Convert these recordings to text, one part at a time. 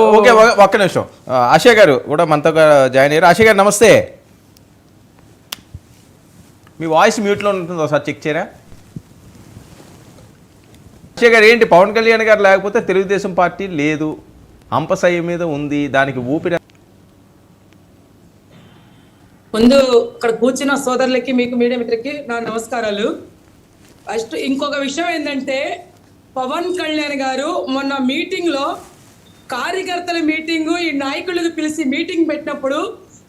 Okay ఒక్క నిమిషం ఆశా గారు కూడా మనతో జాయిన్ అయ్యారు. ఆశా గారు నమస్తే. మీ వాయిస్ మ్యూట్లో ఉంటుంది, ఒకసారి చెక్ చేయరా? ఆశా గారు ఏంటి పవన్ కళ్యాణ్ గారు లేకపోతే తెలుగుదేశం పార్టీ లేదు, అంపశయ్య మీద ఉంది, దానికి ఊపిరి. ముందు ఇక్కడ కూర్చున్న సోదరులకి మీకు మీడియా మిత్రులకి నా నమస్కారాలు. ఫస్ట్ ఇంకొక విషయం ఏంటంటే, పవన్ కళ్యాణ్ గారు మొన్న మీటింగ్లో కార్యకర్తల మీటింగు ఈ నాయకులకు పిలిచి మీటింగ్ పెట్టినప్పుడు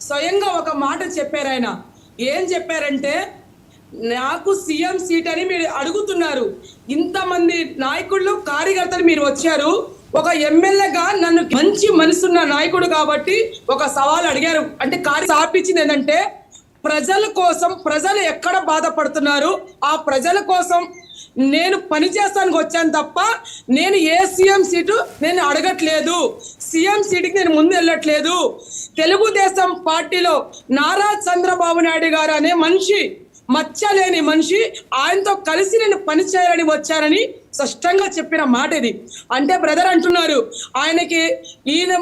స్వయంగా ఒక మాట చెప్పారు. ఆయన ఏం చెప్పారంటే, నాకు సీఎం సీట్ అని మీరు అడుగుతున్నారు, ఇంతమంది నాయకులు కార్యకర్తలు మీరు వచ్చారు, ఒక ఎమ్మెల్యేగా నన్ను మంచి మనసున్న నాయకుడు కాబట్టి ఒక సవాల్ అడిగారు. అంటే స్థాపించింది ఏంటంటే, ప్రజల కోసం, ప్రజలు ఎక్కడ బాధపడుతున్నారు ఆ ప్రజల కోసం నేను పని చేస్తానికి వచ్చాను తప్ప నేను ఏ సీఎం సీటు నేను అడగట్లేదు, సీఎం సీటుకి నేను ముందు వెళ్ళట్లేదు. తెలుగుదేశం పార్టీలో నారా చంద్రబాబు నాయుడు గారు అనే మనిషి, మచ్చలేని మనిషి, ఆయనతో కలిసి నేను పని చేయాలని వచ్చానని స్పష్టంగా చెప్పిన మాట ఇది. అంటే బ్రదర్ అంటున్నారు ఆయనకి ఈయన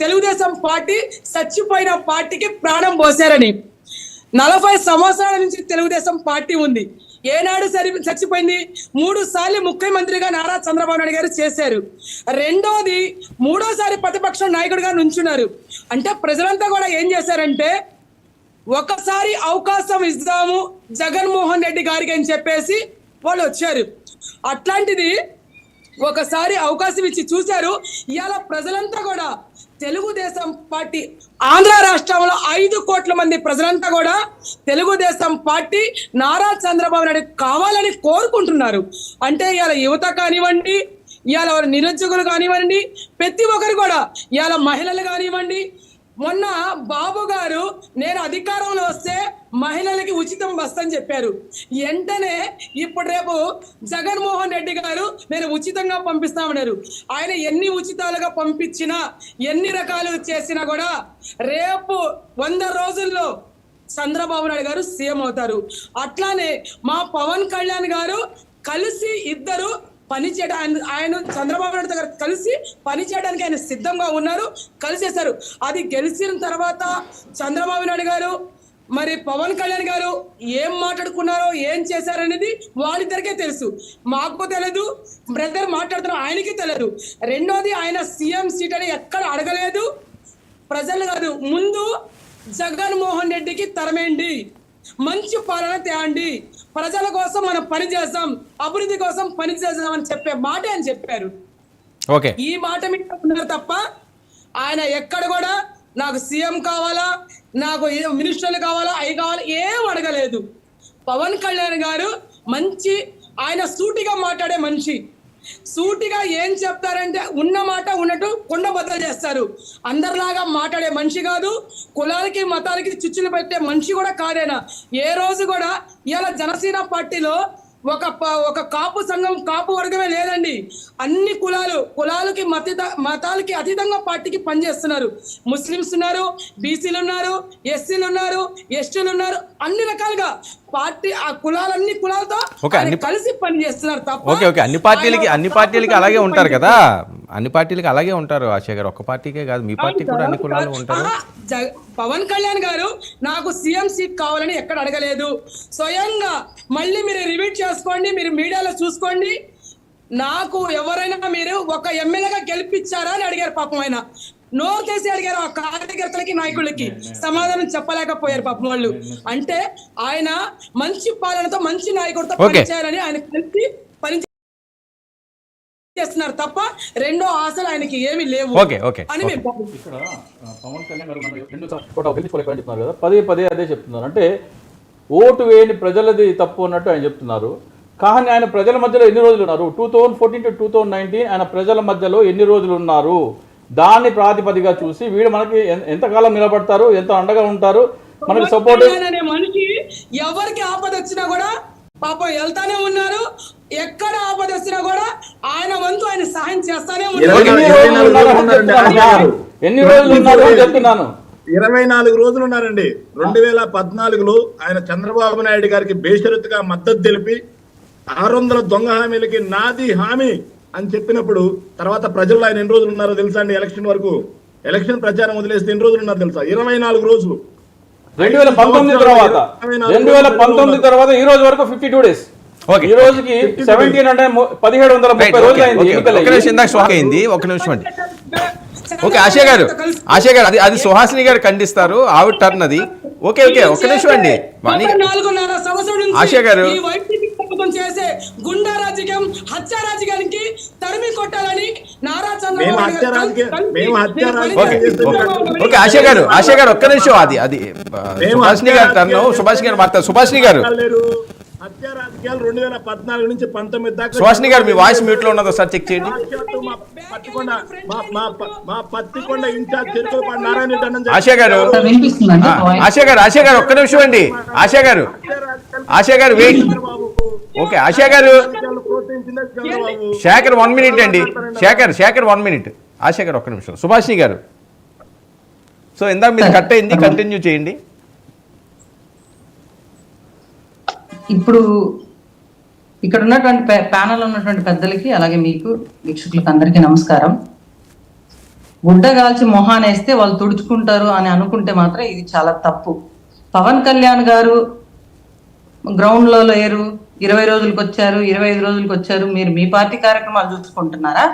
తెలుగుదేశం పార్టీ చచ్చిపోయిన పార్టీకి ప్రాణం పోసారని. 40 సంవత్సరాల నుంచి తెలుగుదేశం పార్టీ ఉంది, ఏనాడు చచ్చిపోయింది? 3 సార్లు ముఖ్యమంత్రిగా నారా చంద్రబాబు నాయుడు గారు చేశారు, రెండోది 3వ ప్రతిపక్ష నాయకుడిగా నుంచున్నారు. అంటే ప్రజలంతా కూడా ఏం చేశారంటే, ఒకసారి అవకాశం ఇద్దాము జగన్మోహన్ రెడ్డి గారికి అని చెప్పేసి వాళ్ళు వచ్చారు. అట్లాంటిది ఒకసారి అవకాశం ఇచ్చి చూశారు. ఇవాళ ప్రజలంతా కూడా తెలుగుదేశం పార్టీ, ఆంధ్ర రాష్ట్రంలో 5 కోట్ల మంది ప్రజలంతా కూడా తెలుగుదేశం పార్టీ నారా చంద్రబాబు నాయుడు కావాలని కోరుకుంటున్నారు. అంటే ఇవాళ యువత కానివ్వండి, ఇవాళ నిరుద్యోగులు కానివ్వండి, ప్రతి ఒక్కరు కూడా, ఇవాళ మహిళలు కానివ్వండి. మొన్న బాబు గారు నేను అధికారంలో వస్తే మహిళలకి ఉచితం బస్ అని చెప్పారు. వెంటనే ఇప్పుడు రేపు జగన్మోహన్ రెడ్డి గారు నేను ఉచితంగా పంపిస్తామన్నారు. ఆయన ఎన్ని ఉచితాలుగా పంపించినా, ఎన్ని రకాలు చేసినా కూడా రేపు 100 రోజుల్లో చంద్రబాబు నాయుడు గారు సీఎం అవుతారు. అట్లానే మా పవన్ కళ్యాణ్ గారు కలిసి ఇద్దరు పని చేయడానికి, ఆయన చంద్రబాబు నాయుడు గారు కలిసి పని చేయడానికి ఆయన సిద్ధంగా ఉన్నారు, కలిసేశారు. అది గెలిచిన తర్వాత చంద్రబాబు నాయుడు గారు మరి పవన్ కళ్యాణ్ గారు ఏం మాట్లాడుకున్నారో, ఏం చేశారనేది వాళ్ళిద్దరికే తెలుసు, మాకు తెలియదు. బ్రదర్ మాట్లాడుతున్నారు, ఆయనకి తెలియదు. రెండోది, ఆయన సీఎం సీట్ అని ఎక్కడ అడగలేదు, ప్రజలు కాదు. ముందు జగన్మోహన్ రెడ్డికి తరమేండి, మంచి పాలన తేండి, ప్రజల కోసం మనం పని చేస్తాం, అభివృద్ధి కోసం పని చేద్దాం అని చెప్పే మాట అని చెప్పారు. ఈ మాట మీద ఉన్నారు తప్ప ఆయన ఎక్కడ కూడా నాకు సీఎం కావాలా, నాకు మినిస్టర్లు కావాలా, అవి కావాలా ఏం అడగలేదు. పవన్ కళ్యాణ్ గారు మంచి, ఆయన సూటిగా మాట్లాడే మనిషి. సూటిగా ఏం చెప్తారంటే ఉన్న మాట ఉన్నట్టు కొండ బద్దలు చేస్తారు. అందరిలాగా మాట్లాడే మనిషి కాదు, కులాలకి మతాలకి చిచ్చులు పెట్టే మనిషి కూడా కాదేనా. ఏ రోజు కూడా ఇవాళ జనసేన పార్టీలో ఒక కాపు సంఘం, కాపు వర్గమే లేదండి. అన్ని కులాలకి మతాలకి అతీతంగా పార్టీకి పనిచేస్తున్నారు. ముస్లిమ్స్ ఉన్నారు, బీసీలు ఉన్నారు, ఎస్సీలు ఉన్నారు, ఎస్టీలు ఉన్నారు, అన్ని రకాలుగా పార్టీ ఆ కులాలన్నీ కులాలతో కలిసి పనిచేస్తున్నారు తప్ప అన్ని పార్టీలకి అలాగే ఉంటారు కదా, అన్ని పార్టీలకి అలాగే ఉంటారు ఆశా గారు. ఒక్క పార్టీకే కాదు, మీ పార్టీ కూడా అన్ని కులాలు ఉంటారు. పవన్ కళ్యాణ్ గారు నాకు సీఎం సీట్ కావాలని ఎక్కడ అడగలేదు. స్వయంగా మళ్ళీ మీరు రిపీట్ చేసుకోండి, మీరు మీడియాలో చూసుకోండి, నాకు ఎవరైనా మీరు ఒక ఎమ్మెల్యేగా గెలిపించారా అని అడిగారు. పాపం ఆయన నోరు చేసి అడిగారు. ఆ కార్యకర్తలకి, నాయకులకి సమాధానం చెప్పలేకపోయారు పాపం వాళ్ళు. అంటే ఆయన మంచి పాలనతో, మంచి నాయకుడితో పనిచేయాలని ఆయన కలిసి పని చేస్తున్నారు తప్ప రెండో ఆశలు ఆయనకి ఏమి లేవు అని మేము ఇక్కడ పవన్ కళ్యాణ్ గారు చెప్తున్నారు కదా, పదే అదే చెప్తున్నారు. అంటే ఓటు వేయని ప్రజలది తప్పు అన్నట్టు ఆయన చెప్తున్నారు. కానీ ఆయన ప్రజల మధ్యలో ఎన్ని రోజులు ఉన్నారు? 2014 to 2019 ఆయన ప్రజల మధ్యలో ఎన్ని రోజులు ఉన్నారు? దాన్ని ప్రాతిపదిగా చూసి వీడు మనకి ఎంతకాలం నిలబడతారు, ఎంత అండగా ఉంటారు, మనకి సపోర్ట్. మనిషి ఎవరికి ఆపద వచ్చినా కూడా పాపం వెళ్తానే ఉన్నారు, ఎక్కడ ఆపద వచ్చినా కూడా ఆయన వంతు ఆయన సహాయం చేస్తానే ఉన్నారు. ఎన్ని రోజులు ఉన్నారు చెప్తున్నాను, 24 రోజులు ఉన్నారండి. 2014లో ఆయన చంద్రబాబు నాయుడు గారికి బేషరతుగా మద్దతు తెలిపి 600 దొంగ హామీలకి నాది హామీ అని చెప్పినప్పుడు తర్వాత ప్రజల్లో ఆయన ఎన్ని రోజులు ఉన్నారో తెలుసా అండి? ఎలక్షన్ వరకు, ఎలక్షన్ ప్రచారం వదిలేస్తే ఎన్ని రోజులు ఉన్నారో తెలుసా? 24 రోజులు. 2019 తర్వాత 2019 తర్వాత ఈ రోజు వరకు 52 డేస్. ఈ రోజుకి 17 అంటే 1730 రోజులు అయింది ఎన్నికలు. ఒక నిమిషం ఇందాక సుహాస్ అయింది, ఒక నిమిషం అండి. ఓకే ఆశయ గారు అది సుహాసిని గారు ఖండిస్తారు, ఆవిడ టర్న్ అది. ఓకే ఒక్క నిమిషం అండి. 4.5 సంవత్సరం నుంచి ఆశయ గారు ఈ వైసీపీ ప్రభుత్వం చేసే గుండా రాజకీయం, హత్య రాజకీయానికి తరిమి కొట్టాలని నారా ఓకే ఆశయ గారు ఒక్క నిమిషం. అది సుభాషిణి గారు టర్న్, సుభాషిణి గారు మాట్లాడారు. సుభాషిణి గారు హత్య రాజకీయాలు 2014 నుంచి 19 దాకా. సుభాషిణి గారు మీ వాయిస్ మ్యూట్ లో ఉన్నదో సార్ చెక్ చేయండి. మా పత్తికొండ ఇన్ఛార్జ్ చెరుకులపాటి నారాయణ రెడ్డి అన్న ఆశయ గారు ఒక్క నిమిషం అండి. ఆశయ గారు వెయిట్. ఓకే ఆశయ గారు శేఖర్ 1 మినిట్ అండి. శేఖర్ 1 మినిట్. ఆశయ గారు ఒక్క నిమిషం. సుభాషిణి గారు, సో ఇందాక మీరు కట్ అయింది, కంటిన్యూ చేయండి. ఇప్పుడు ఇక్కడ ఉన్నటువంటి ప్యానల్ ఉన్నటువంటి పెద్దలకి, అలాగే మీకు వీక్షకులకు అందరికీ నమస్కారం. గుడ్డగాల్చి మొహానేస్తే వాళ్ళు తుడుచుకుంటారు అని అనుకుంటే మాత్రం ఇది చాలా తప్పు. పవన్ కళ్యాణ్ గారు గ్రౌండ్లో లేరు, 20 రోజులకు వచ్చారు, 25 రోజులకు వచ్చారు. మీరు మీ పార్టీ కార్యక్రమాలు చూసుకుంటున్నారా,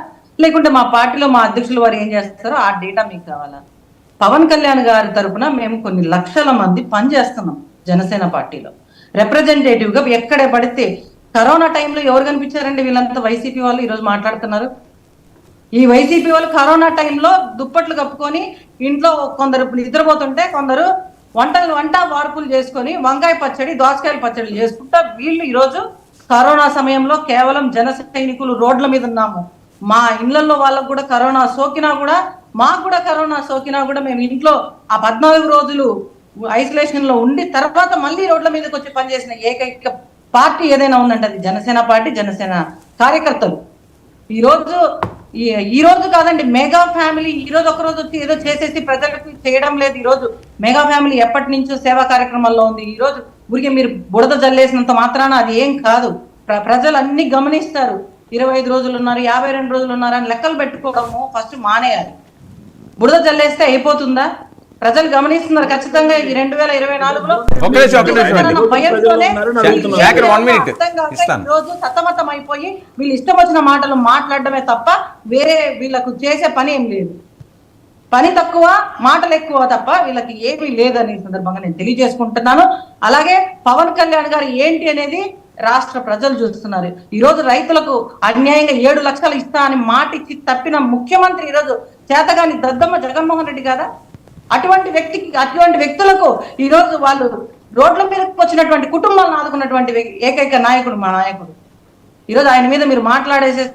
లేకుంటే మా పార్టీలో మా అధ్యక్షులు వారు ఏం చేస్తారో ఆ డేటా మీకు కావాలా? పవన్ కళ్యాణ్ గారి తరఫున మేము కొన్ని లక్షల మంది పనిచేస్తున్నాం జనసేన పార్టీలో రిప్రజెంటేటివ్ గా. ఎక్కడే పడితే కరోనా టైంలో ఎవరు కనిపించారండి? వీళ్ళంతా వైసీపీ వాళ్ళు ఈరోజు మాట్లాడుతున్నారు. ఈ వైసీపీ వాళ్ళు కరోనా టైంలో దుప్పట్లు కప్పుకొని ఇంట్లో కొందరు నిద్రపోతుంటే, కొందరు వంట వార్పులు చేసుకొని వంకాయ పచ్చడి, దోసకాయల పచ్చడి చేసుకుంటా వీళ్ళు ఈరోజు కరోనా సమయంలో కేవలం జన సైనికులు రోడ్ల మీద ఉన్నాము. మా ఇళ్లలో వాళ్ళకు కూడా కరోనా సోకినా కూడా, మాకు కూడా కరోనా సోకినా కూడా మేము ఇంట్లో ఆ 14 రోజులు ఐసోలేషన్ లో ఉండి తర్వాత మళ్ళీ రోడ్ల మీదకి వచ్చి పనిచేసిన ఏకైక పార్టీ ఏదైనా ఉందంటే అది జనసేన పార్టీ, జనసేన కార్యకర్తలు. ఈ రోజు కాదండి, మెగా ఫ్యామిలీ ఈ రోజు ఒక రోజు వచ్చి ఏదో చేసేసి ప్రజలకు చేయడం లేదు. ఈ రోజు మెగా ఫ్యామిలీ ఎప్పటి నుంచో సేవా కార్యక్రమాల్లో ఉంది. ఈ రోజు ఊరికే మీరు బుడద జల్లేసినంత మాత్రాన అది ఏం కాదు. ప్రజలు అన్ని గమనిస్తారు. 25 రోజులు ఉన్నారు, 52 రోజులు ఉన్నారు అని లెక్కలు పెట్టుకోవడము ఫస్ట్ మానేయాలి. బుడద జల్లేస్తే అయిపోతుందా? ప్రజలు గమనిస్తున్నారు ఖచ్చితంగా. ఇది 2024లో రోజు సతమతం అయిపోయి వీళ్ళు ఇష్టం వచ్చిన మాటలు మాట్లాడడమే తప్ప వేరే వీళ్ళకు చేసే పని ఏం లేదు. పని తక్కువ, మాటలు ఎక్కువ తప్ప వీళ్ళకి ఏమీ లేదని సందర్భంగా నేను తెలియజేసుకుంటున్నాను. అలాగే పవన్ కళ్యాణ్ గారు ఏంటి అనేది రాష్ట్ర ప్రజలు చూస్తున్నారు. ఈ రోజు రైతులకు అన్యాయంగా 7 లక్షలు ఇస్తా అని మాట ఇచ్చి తప్పిన ముఖ్యమంత్రి ఈరోజు చేతగాని దద్దమ్మ జగన్మోహన్ రెడ్డి కదా. అటువంటి వ్యక్తులకు ఈ రోజు వాళ్ళు రోడ్ల మీదకి వచ్చినటువంటి కుటుంబాలను ఆదుకున్నటువంటి ఏకైక నాయకుడు మా నాయకుడు. ఈరోజు ఆయన మీద మీరు మాట్లాడేసే